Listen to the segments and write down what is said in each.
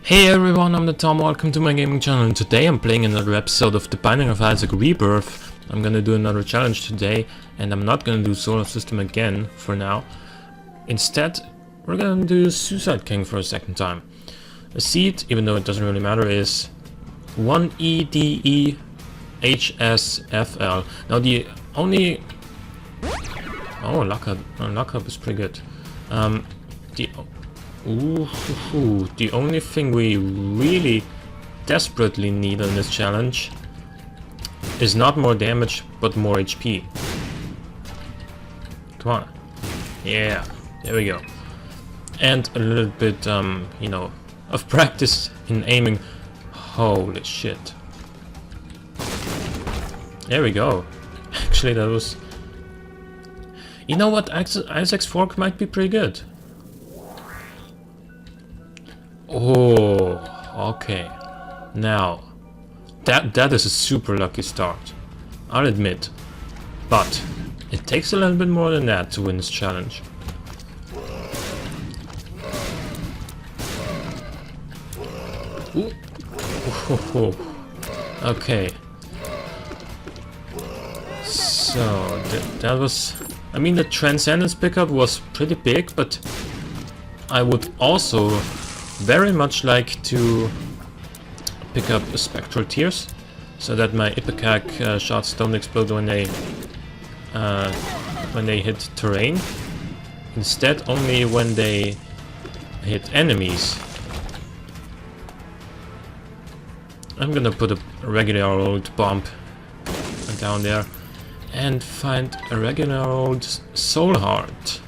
Hey everyone, I'm the Tom, welcome to my gaming channel, and today I'm playing another episode of The Binding of Isaac Rebirth. I'm gonna do another challenge today, and I'm not gonna do Solar System again for now. Instead, we're gonna do Suicide King for a second time. A seed, even though it doesn't really matter, is 1EDEHSFL. Now the only... Oh, luck up is pretty good. The only thing we really desperately need on this challenge is not more damage, but more HP. Come on. Yeah, there we go. And a little bit, you know, of practice in aiming. Holy shit. There we go. Actually, that was... You know what? Isaac's fork might be pretty good. Oh, okay. Now, that is a super lucky start, I'll admit. But it takes a little bit more than that to win this challenge. Ooh. Okay. So that was... I mean, the Transcendence pickup was pretty big, but I would also very much like to pick up Spectral Tears, so that my Ipecac shots don't explode when they hit terrain. Instead, only when they hit enemies. I'm gonna put a regular old bomb down there and find a regular old Soul Heart,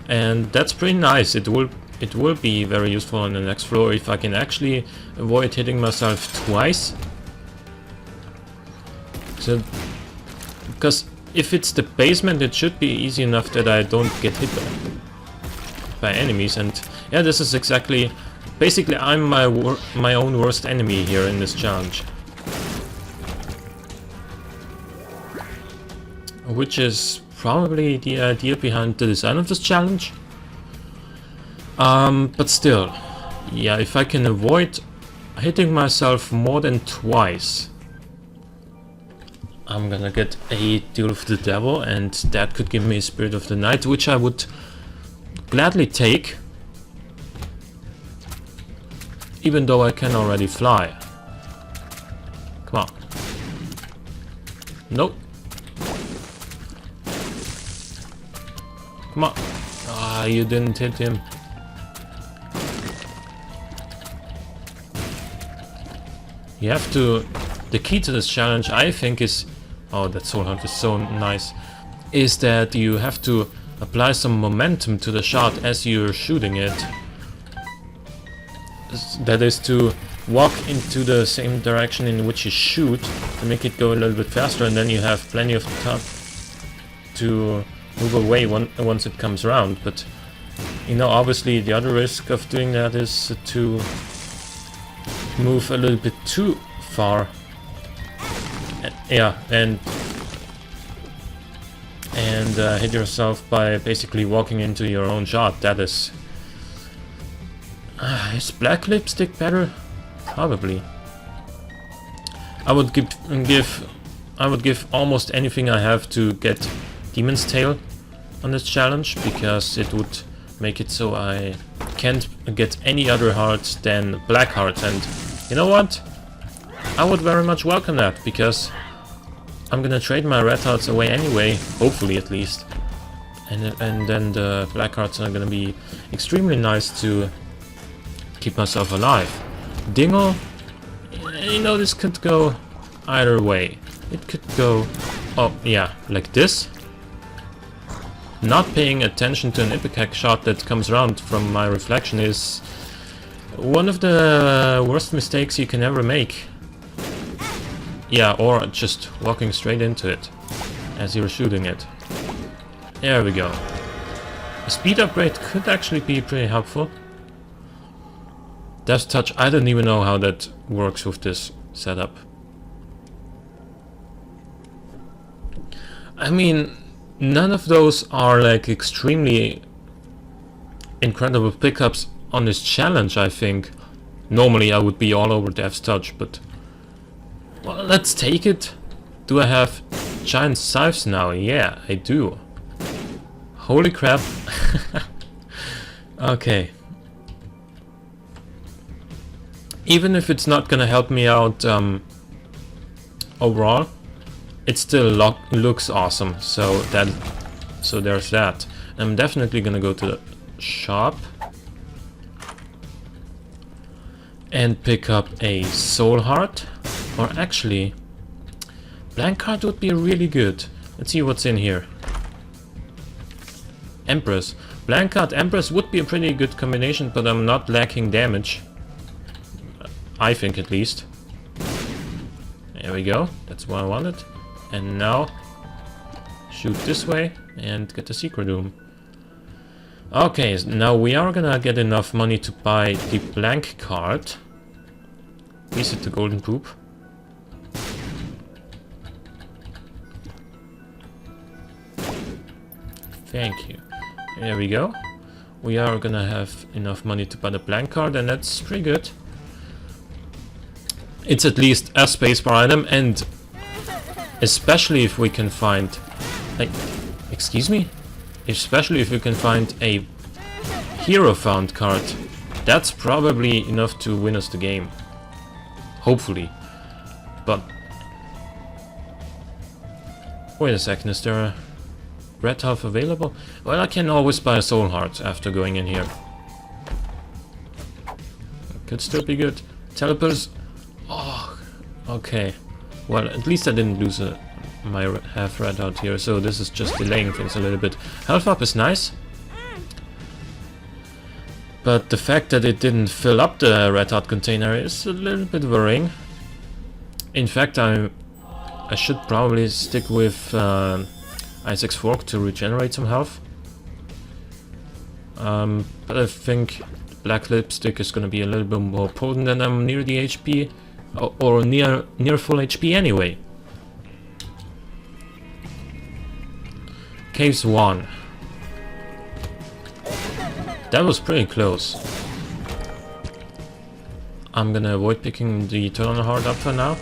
and that's pretty nice. It will be very useful on the next floor if I can actually avoid hitting myself twice. So, because if it's the basement, it should be easy enough that I don't get hit by enemies. And yeah, this is exactly... Basically, I'm my own worst enemy here in this challenge. Which is probably the idea behind the design of this challenge. But still, yeah, if I can avoid hitting myself more than twice, I'm gonna get a Deal with the Devil, and that could give me a Spirit of the Night, which I would gladly take, even though I can already fly. Come on. Nope. Come on. Ah, you didn't hit him. You have to... The key to this challenge, I think, is... Oh, that Soul Hunt is so nice. Is that you have to apply some momentum to the shot as you're shooting it. That is to walk into the same direction in which you shoot to make it go a little bit faster, and then you have plenty of time to move away once it comes around. But, you know, obviously the other risk of doing that is to move a little bit too far, yeah, and hit yourself by basically walking into your own shot. That is... is black lipstick better? Probably. I would give almost anything I have to get Demon's Tail on this challenge, because it would make it so I can't get any other hearts than black hearts. And you know what? I would very much welcome that, because I'm gonna trade my red hearts away anyway, hopefully at least. And then the black hearts are gonna be extremely nice to keep myself alive. Dingle, you know, this could go either way. It could go, oh yeah, like this. Not paying attention to an Ipecac shot that comes around from my reflection is one of the worst mistakes you can ever make. Yeah, or just walking straight into it as you're shooting it. There we go. A speed upgrade could actually be pretty helpful. Death Touch, I don't even know how that works with this setup. I mean, none of those are like extremely incredible pickups on this challenge, I think. Normally I would be all over Death's Touch, but... Well, let's take it. Do I have giant scythes now? Yeah, I do. Holy crap. Okay. Even if it's not gonna help me out overall, it still looks awesome. So there's that. I'm definitely gonna go to the shop and pick up a soul heart, or actually blank card would be really good. Let's see what's in here. Empress. Blank card Empress would be a pretty good combination, but I'm not lacking damage. I think, at least. There we go. That's what I wanted. And now shoot this way and get the secret room. Okay, now we are gonna get enough money to buy the blank card. Is it the golden poop? Thank you. There we go. We are gonna have enough money to buy the blank card, and that's pretty good. It's at least a spacebar item, and especially if we can find... Like, excuse me? Especially if we can find a hero found card. That's probably enough to win us the game. Hopefully. But... Wait a second, is there a red half available? Well, I can always buy a soul heart after going in here. Could still be good. Telepers... Oh, okay. Well, at least I didn't lose my half red out here, so this is just delaying things a little bit. Health up is nice, but the fact that it didn't fill up the red heart container is a little bit worrying. In fact, I should probably stick with Isaac's Fork to regenerate some health. But I think Black Lipstick is going to be a little bit more potent, and I'm near the HP. Or near full HP anyway. Caves 1. That was pretty close. I'm gonna avoid picking the Eternal Heart up for now.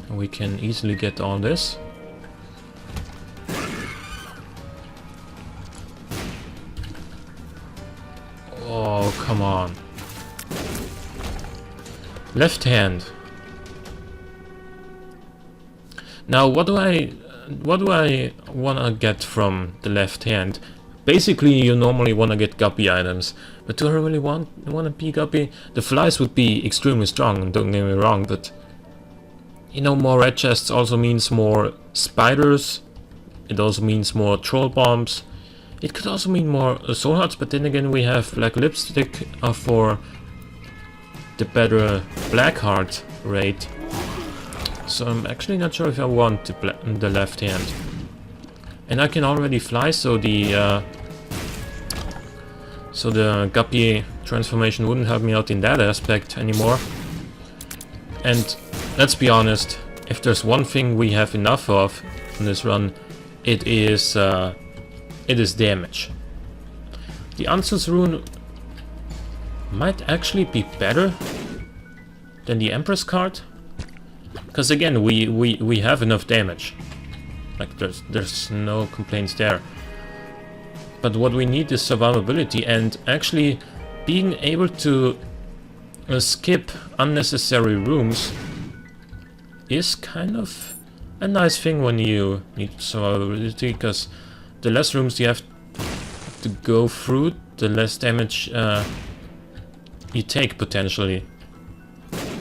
We can easily get all this. Oh, come on. Left hand. Now, what do I wanna get from the left hand? Basically, you normally wanna get guppy items, but do I really wanna be guppy? The flies would be extremely strong, don't get me wrong, but you know, more red chests also means more spiders. It also means more troll bombs. It could also mean more soul hearts, but then again we have Black Lipstick for the better black heart rate. So I'm actually not sure if I want the left hand. And I can already fly, so the guppy transformation wouldn't help me out in that aspect anymore. And let's be honest, if there's one thing we have enough of in this run, it is damage. The Ansus rune might actually be better than the Empress card, because again we have enough damage. Like there's no complaints there. But what we need is survivability, and actually being able to skip unnecessary rooms is kind of a nice thing when you need survivability, because the less rooms you have to go through, the less damage you take potentially.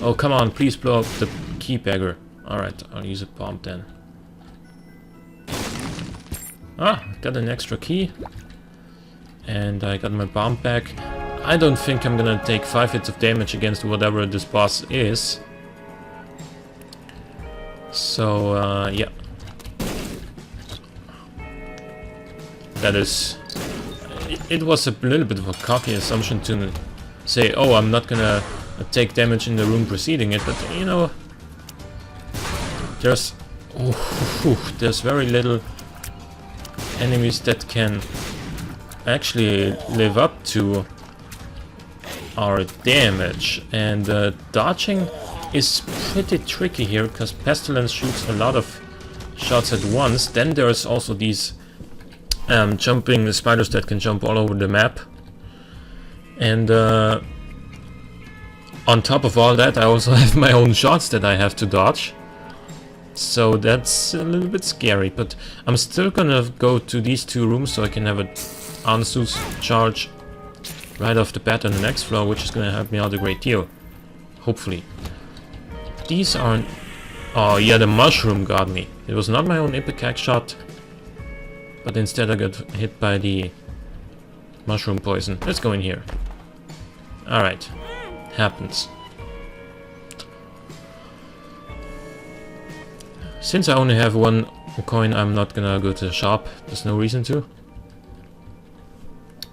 Oh, come on, please blow up the key bagger. Alright, I'll use a bomb then. Ah, got an extra key. And I got my bomb back. I don't think I'm gonna take 5 hits of damage against whatever this boss is. So, yeah. That is... It was a little bit of a cocky assumption to say, oh, I'm not gonna take damage in the room preceding it, but, you know... There's very little enemies that can actually live up to our damage. And dodging is pretty tricky here, because Pestilence shoots a lot of shots at once. Then there's also these jumping spiders that can jump all over the map. And on top of all that, I also have my own shots that I have to dodge. So that's a little bit scary, but I'm still gonna go to these two rooms so I can have a Ansu's charge right off the bat on the next floor, which is gonna help me out a great deal. Hopefully. These aren't... Oh yeah, the mushroom got me. It was not my own ipecac shot, but instead I got hit by the mushroom poison. Let's go in here. Alright. Happens. Since I only have one coin, I'm not gonna go to the shop. There's no reason to.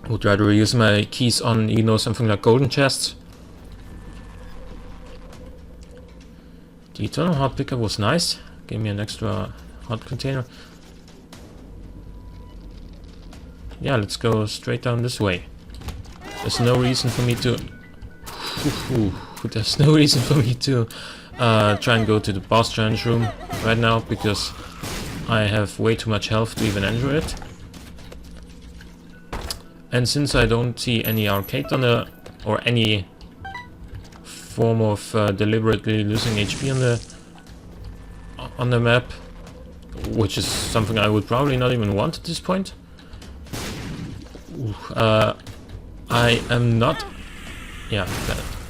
Would rather use my keys on, you know, something like golden chests. The eternal heart pickup was nice. Gave me an extra heart container. Yeah, let's go straight down this way. There's no reason for me to... There's no reason for me to try and go to the boss challenge room right now, because I have way too much health to even enter it. And since I don't see any arcade on the... or any form of deliberately losing HP on the map, which is something I would probably not even want at this point, I am not... Yeah,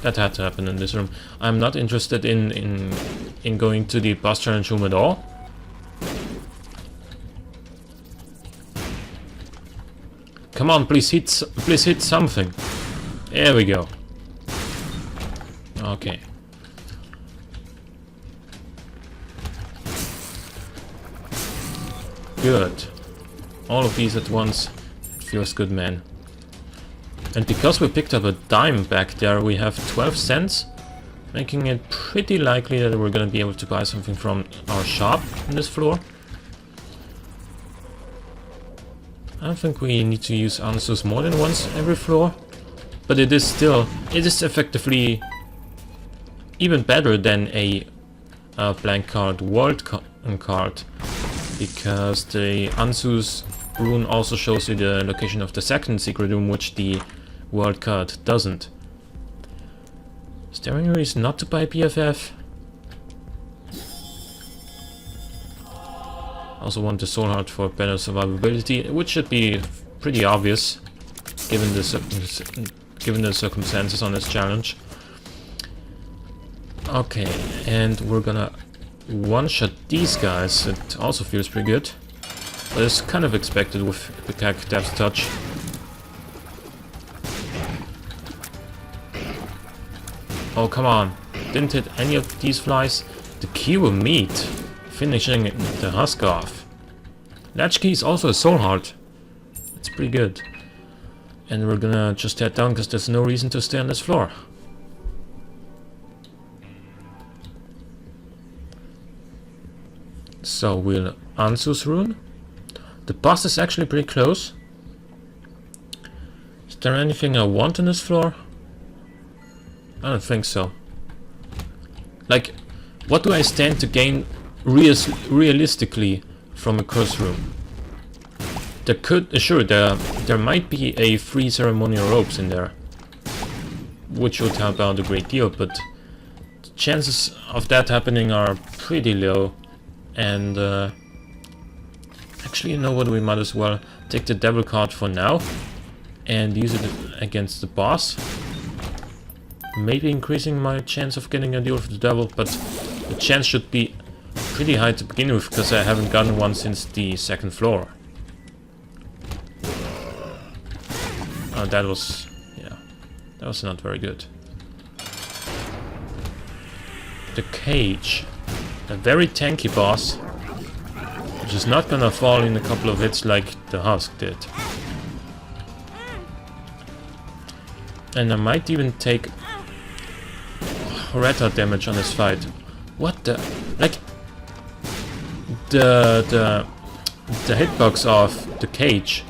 that had to happen in this room. I'm not interested in going to the boss challenge room at all. Come on, please hit something. There we go. Okay. Good. All of these at once. It feels good, man. And because we picked up a dime back there, we have 12 cents, making it pretty likely that we're gonna be able to buy something from our shop on this floor. I don't think we need to use Ansus more than once every floor, but it is effectively even better than a blank card world card, because the Ansus rune also shows you the location of the second secret room, which the world card doesn't. Is there any reason not to buy BFF? Also want the soul heart for better survivability, which should be pretty obvious given the circumstances on this challenge. Okay, and we're gonna one-shot these guys. It also feels pretty good, but it's kind of expected with Ipecac Depth Touch. Oh, come on. Didn't hit any of these flies. The Kiwi meat, finishing the husk off. Latchkey is also a soul heart. It's pretty good. And we're gonna just head down because there's no reason to stay on this floor. So we'll Ansu's rune. The boss is actually pretty close. Is there anything I want on this floor? I don't think so. Like, what do I stand to gain realistically from a curse room? There could, sure, there might be a free ceremonial robes in there, which would help out a great deal, but the chances of that happening are pretty low. And actually, you know what, we might as well take the devil card for now and use it against the boss. Maybe increasing my chance of getting a deal with the devil, but the chance should be pretty high to begin with, because I haven't gotten one since the second floor. Oh, that was... yeah, that was not very good. The cage. A very tanky boss, which is not gonna fall in a couple of hits like the husk did. And I might even take Horetta damage on this fight. What the... like... the hitbox of the cage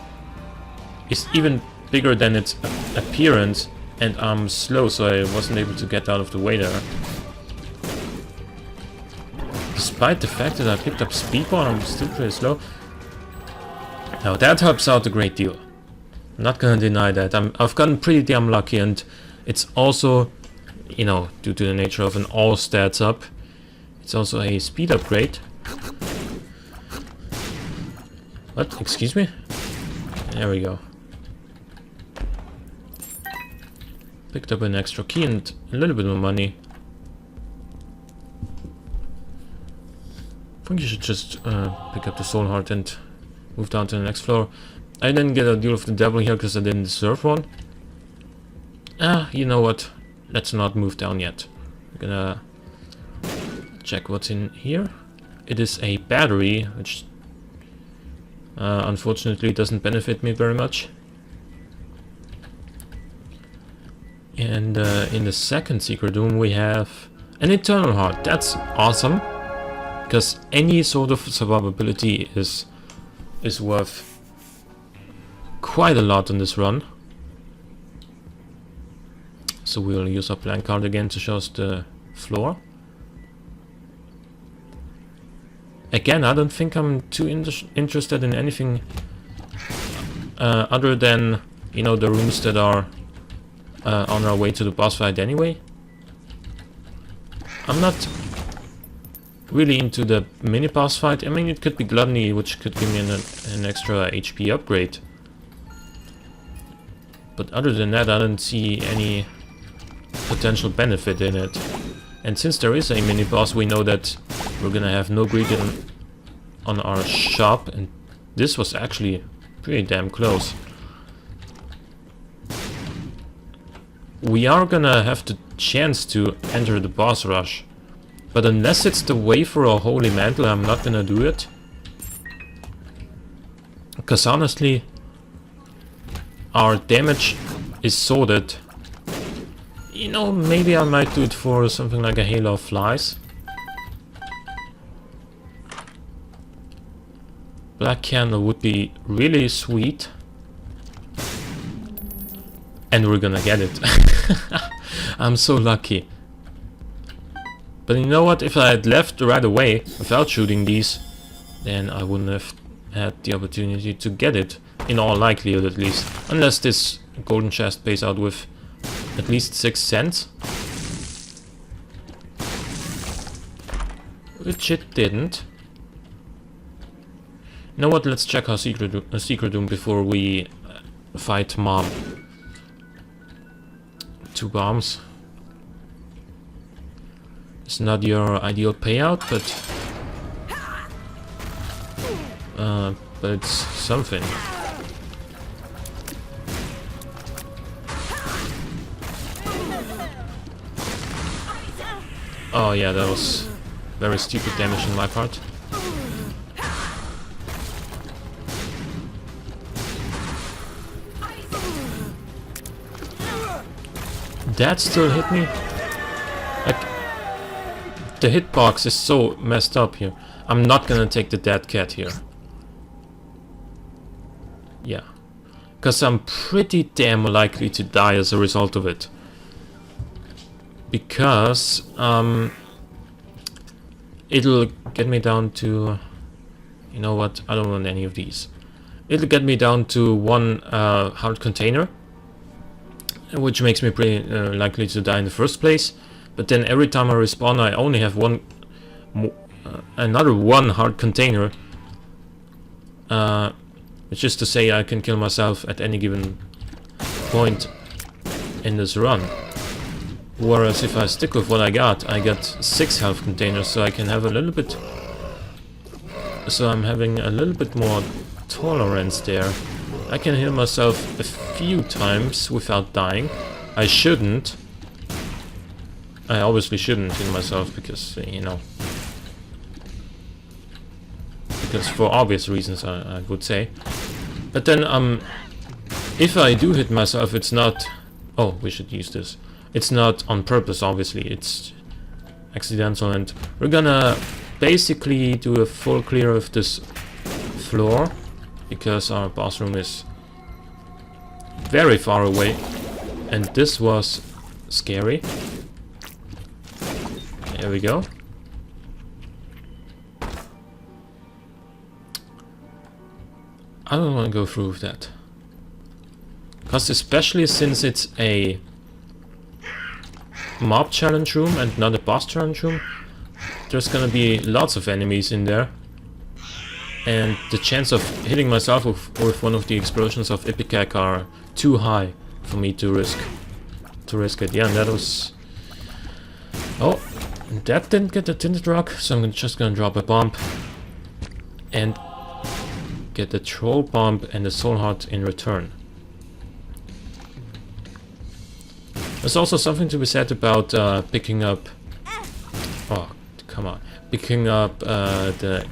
is even bigger than its appearance, and I'm slow, so I wasn't able to get out of the way there. Despite the fact that I picked up speedball, I'm still pretty slow. Now that helps out a great deal. I'm not gonna deny that. I've gotten pretty damn lucky, and it's also, you know, due to the nature of an all stats up, it's also a speed upgrade. What? Excuse me? There we go. Picked up an extra key and a little bit more money. I think you should just pick up the soul heart and move down to the next floor. I didn't get a deal with the devil here because I didn't deserve one. You know what? Let's not move down yet. I'm gonna check what's in here. It is a battery, which unfortunately doesn't benefit me very much. And in the second secret room we have an eternal heart. That's awesome, because any sort of survivability is worth quite a lot on this run. So we'll use our blank card again to show us the floor. Again, I don't think I'm too interested in anything other than, you know, the rooms that are on our way to the boss fight anyway. I'm not really into the mini boss fight. I mean, it could be Gluttony, which could give me an extra HP upgrade. But other than that, I don't see any potential benefit in it. And since there is a mini boss, we know that we're gonna have no greed on our shop, and this was actually pretty damn close. We are gonna have the chance to enter the boss rush, but unless it's the way for a holy mantle, I'm not gonna do it. Because honestly, our damage is so that, you know, maybe I might do it for something like a Halo of Flies. Black Candle would be really sweet. And we're gonna get it. I'm so lucky. But you know what? If I had left right away without shooting these, then I wouldn't have had the opportunity to get it. In all likelihood, at least. Unless this golden chest pays out with at least 6 cents. Which it didn't. You know what? Let's check our secret room before we fight Mom. 2 bombs. It's not your ideal payout, but it's something. Oh yeah, that was very stupid damage on my part. That still hit me? Like, the hitbox is so messed up here. I'm not gonna take the dead cat here. Yeah. Because I'm pretty damn likely to die as a result of it. Because it'll get me down to, you know what, I don't want any of these. It'll get me down to 1 heart container, which makes me pretty likely to die in the first place. But then every time I respawn, I only have another 1 heart container. It's just to say I can kill myself at any given point in this run. Whereas if I stick with what I got 6 health containers, so I can have a little bit... So I'm having a little bit more tolerance there. I can heal myself a few times without dying. I shouldn't. I obviously shouldn't heal myself because, you know... Because for obvious reasons, I would say. But then, if I do hit myself, it's not... Oh, we should use this. It's not on purpose, obviously, it's accidental, and we're gonna basically do a full clear of this floor, because our boss room is very far away, and this was scary. There we go. I don't want to go through with that. Because especially since it's a mob challenge room and not a boss challenge room, there's gonna be lots of enemies in there. And the chance of hitting myself with one of the explosions of Ipecac are too high for me to risk it. Yeah, and that was... Oh, that didn't get the tinted rock, so I'm just gonna drop a bomb. And get the troll bomb and the soul heart in return. There's also something to be said about picking up... Oh, come on. Picking up the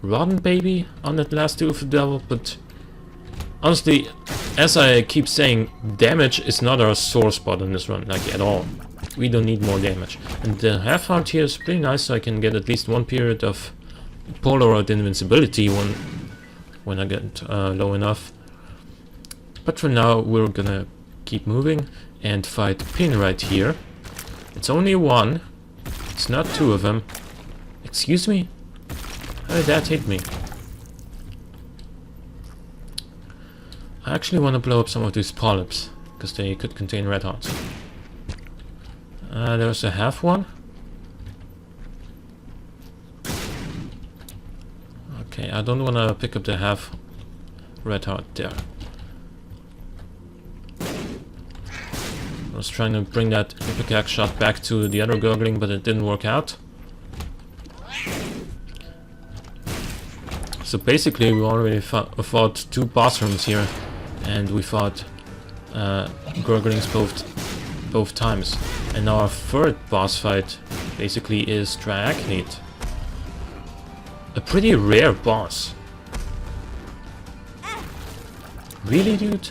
rotten baby on that last two of the devil, but honestly, as I keep saying, damage is not our sore spot in this run, like at all. We don't need more damage. And the half heart here is pretty nice, so I can get at least one period of Polaroid invincibility when I get low enough. But for now, we're gonna keep moving and fight Pin right here. It's only one. It's not two of them. Excuse me? How did that hit me? I actually want to blow up some of these polyps, because they could contain red hearts. There's a half one. Okay, I don't want to pick up the half red heart there. I was trying to bring that Ipecac shot back to the other gurgling, but it didn't work out. So basically we already fought two boss rooms here, and we fought gurglings both times. And our third boss fight basically is Triachnate. A pretty rare boss. Really, dude?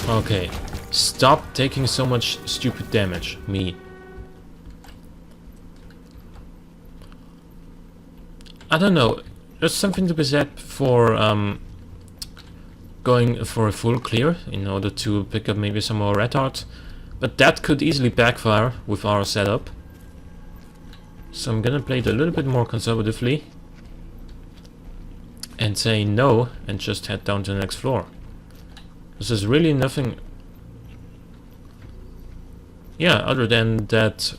Okay, stop taking so much stupid damage, me. I don't know, there's something to be said for going for a full clear in order to pick up maybe some more red hearts, but that could easily backfire with our setup. So I'm gonna play it a little bit more conservatively and say no and just head down to the next floor. There's really nothing, yeah, other than that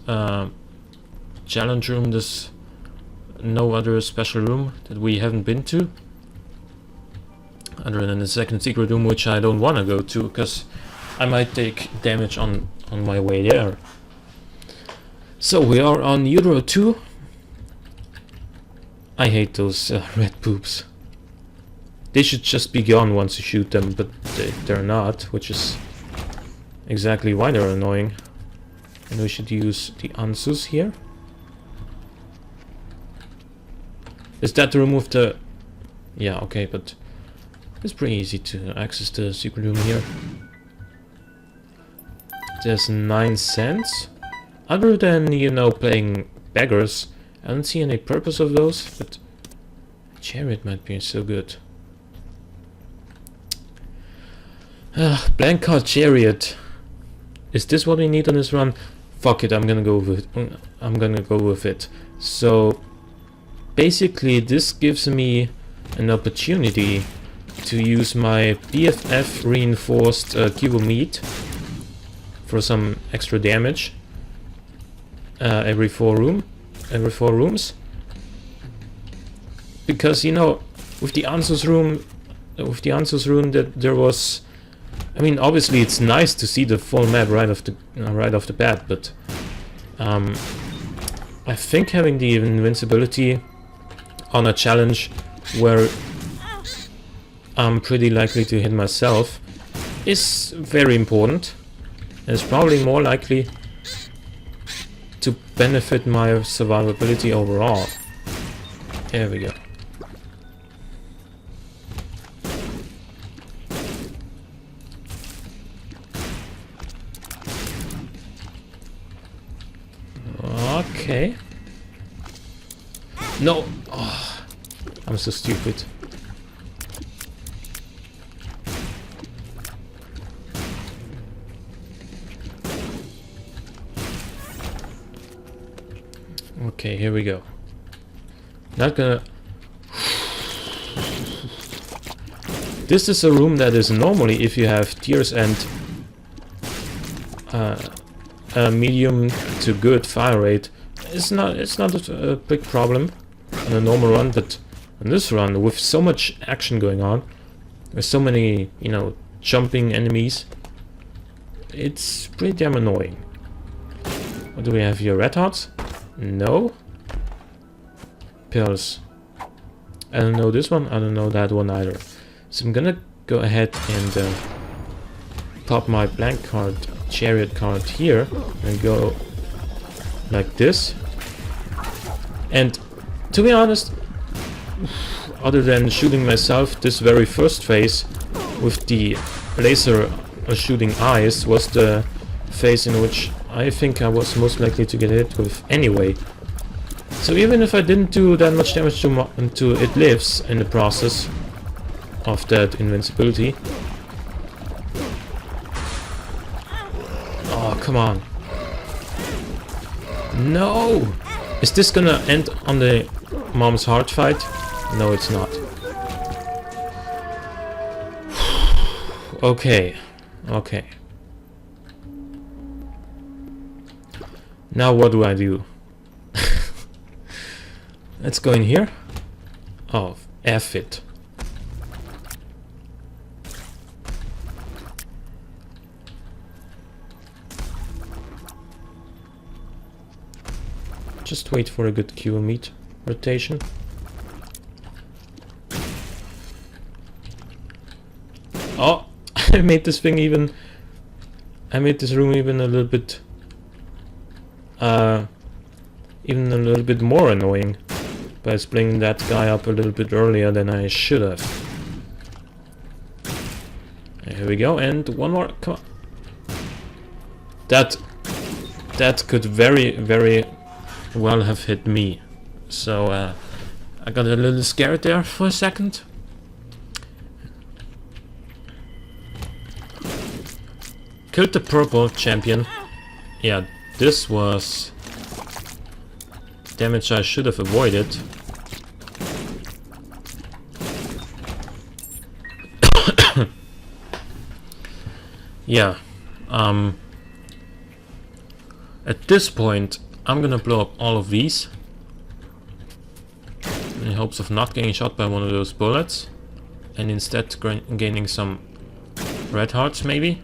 challenge room. There's no other special room that we haven't been to, other than the second secret room, which I don't want to go to because I might take damage on my way there. So we are on Utero 2. I hate those red poops. They should just be gone once you shoot them, but they're not, which is exactly why they're annoying. And we should use the Ansus here. Is that to remove the... Yeah, okay, but it's pretty easy to access the secret room here. There's 9 cents. Other than, you know, playing beggars, I don't see any purpose of those, but Chariot might be so good. Blank card Chariot. Is this what we need on this run? Fuck it, I'm gonna go with it. So basically this gives me an opportunity to use my BFF reinforced Kibo Meat for some extra damage every 4 rooms. Because, you know, with the Ansus room that there was, I mean, obviously it's nice to see the full map right off the bat, but I think having the invincibility on a challenge where I'm pretty likely to hit myself is very important, and it's probably more likely to benefit my survivability overall. Here we go. Okay. No! Oh, I'm so stupid. Okay, here we go. Not gonna... This is a room that is normally, if you have tiers and a medium to good fire rate, it's not a big problem on a normal run, but on this run, with so much action going on, with so many, you know, jumping enemies, it's pretty damn annoying. What do we have here? Red Hots? No. Pills. I don't know this one, I don't know that one either. So I'm gonna go ahead and pop my blank card, chariot card here, and go like this. And to be honest, other than shooting myself, this very first phase with the laser shooting eyes was the phase in which I think I was most likely to get hit with anyway. So even if I didn't do that much damage to it lives in the process of that invincibility. Oh, come on. No! Is this gonna end on the mom's heart fight? No, it's not. Okay. Okay. Now what do I do? Let's go in here. Oh, F it. Just wait for a good Q meat rotation. Oh, I made this thing even... I made this room even a little bit... even a little bit more annoying by splitting that guy up a little bit earlier than I should have. Here we go, and one more, come on. That could very well have hit me. So I got a little scared there for a second. Killed the purple champion. Yeah, this was damage I should have avoided. Yeah. At this point, I'm gonna blow up all of these in hopes of not getting shot by one of those bullets, and instead gaining some red hearts, maybe.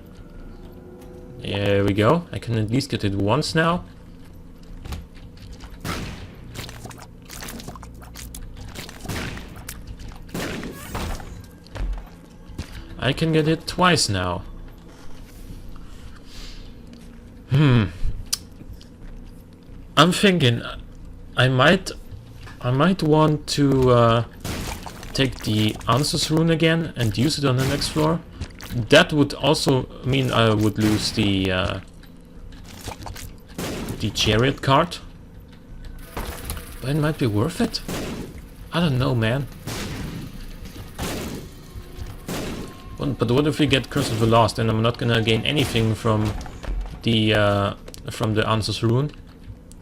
There we go. I can at least get it once now. I can get it twice now. I'm thinking I might want to take the Answers rune again and use it on the next floor. That would also mean I would lose the chariot card. But it might be worth it. I don't know, man. But what if we get Curse of the Lost and I'm not gonna gain anything from the Answers rune,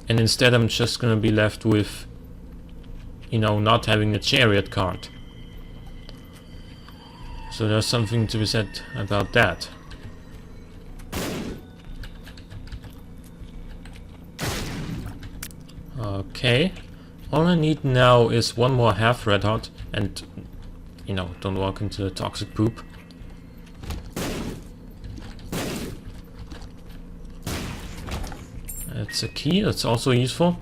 and instead I'm just gonna be left with, you know, not having a chariot card. So there's something to be said about that. Okay, all I need now is one more half red heart, and, you know, don't walk into the toxic poop. That's a key, that's also useful.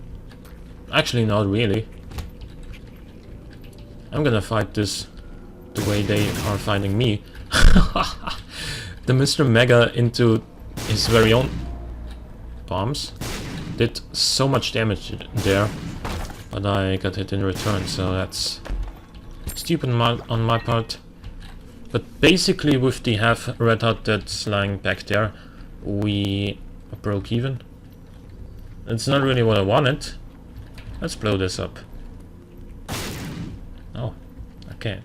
Actually, not really. I'm gonna fight this the way they are fighting me. The Mr. Mega into his very own bombs did so much damage there, but I got hit in return, so that's stupid on my part. But basically with the half red heart that's lying back there, we broke even. It's not really what I wanted. Let's blow this up. Okay.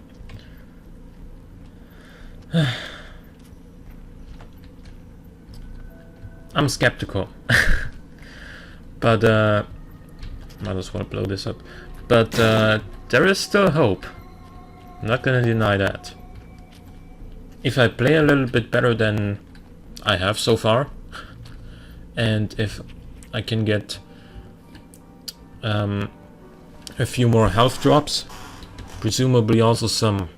I'm skeptical. But, might as well blow this up. But, there is still hope. I'm not gonna deny that. If I play a little bit better than I have so far, and if I can get a few more health drops, presumably also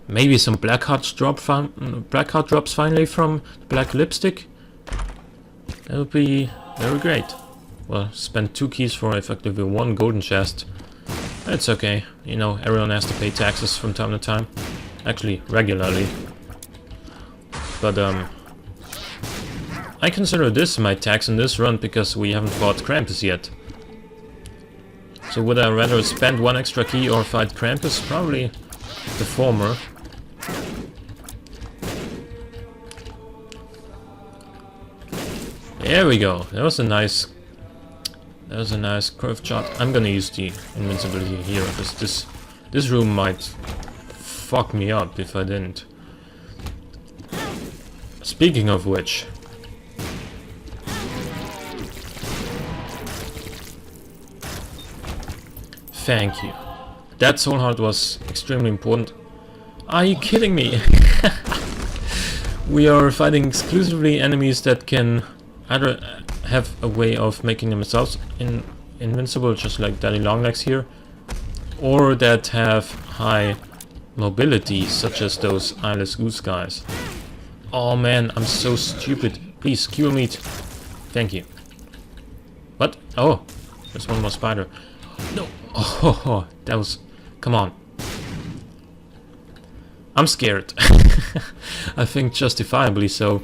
maybe some black heart drops finally from the black lipstick, that would be very great. Well, spend 2 keys for effectively 1 golden chest. It's okay, you know, everyone has to pay taxes from time to time. Actually, regularly. But I consider this my tax in this run because we haven't fought Krampus yet. So would I rather spend 1 extra key or fight Krampus? Probably the former. There we go. That was a nice curved shot. I'm gonna use the invincibility here because this room might fuck me up if I didn't. Speaking of which, thank you. That soul heart was extremely important. Are you kidding me? We are fighting exclusively enemies that can either have a way of making themselves invincible, just like Daddy Longlegs here, or that have high mobility, such as those eyeless goose guys. Oh man, I'm so stupid. Please, cure meat. Thank you. What? Oh, there's one more spider. No. Oh, that was... Come on. I'm scared. I think justifiably so.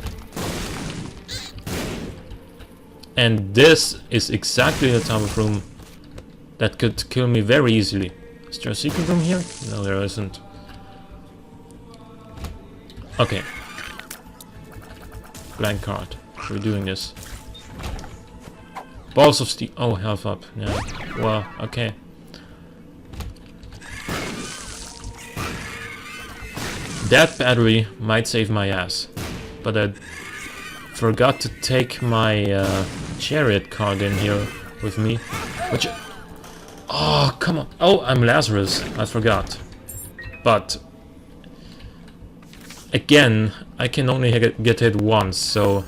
And this is exactly the type of room that could kill me very easily. Is there a secret room here? No, there isn't. Okay. Blank card. We're doing this. Balls of steel. Oh, health up. Yeah. Well, okay. That battery might save my ass. But I forgot to take my chariot card in here with me. Which... Oh, come on. Oh, I'm Lazarus. I forgot. But... Again, I can only get hit once, so...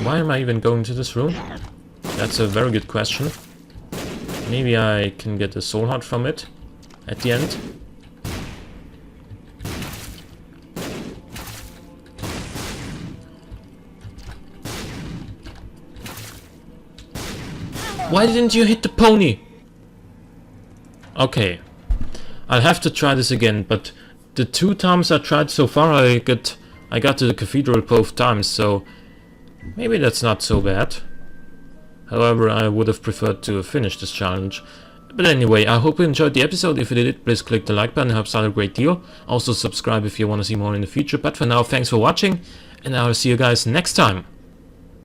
Why am I even going to this room? That's a very good question. Maybe I can get a soul heart from it at the end. Why didn't you hit the pony? Okay. I'll have to try this again, but the 2 times I tried so far I got to the cathedral both times, so maybe that's not so bad. However, I would have preferred to finish this challenge. But anyway, I hope you enjoyed the episode. If you did, please click the like button, it helps out a great deal. Also subscribe if you want to see more in the future. But for now, thanks for watching, and I'll see you guys next time.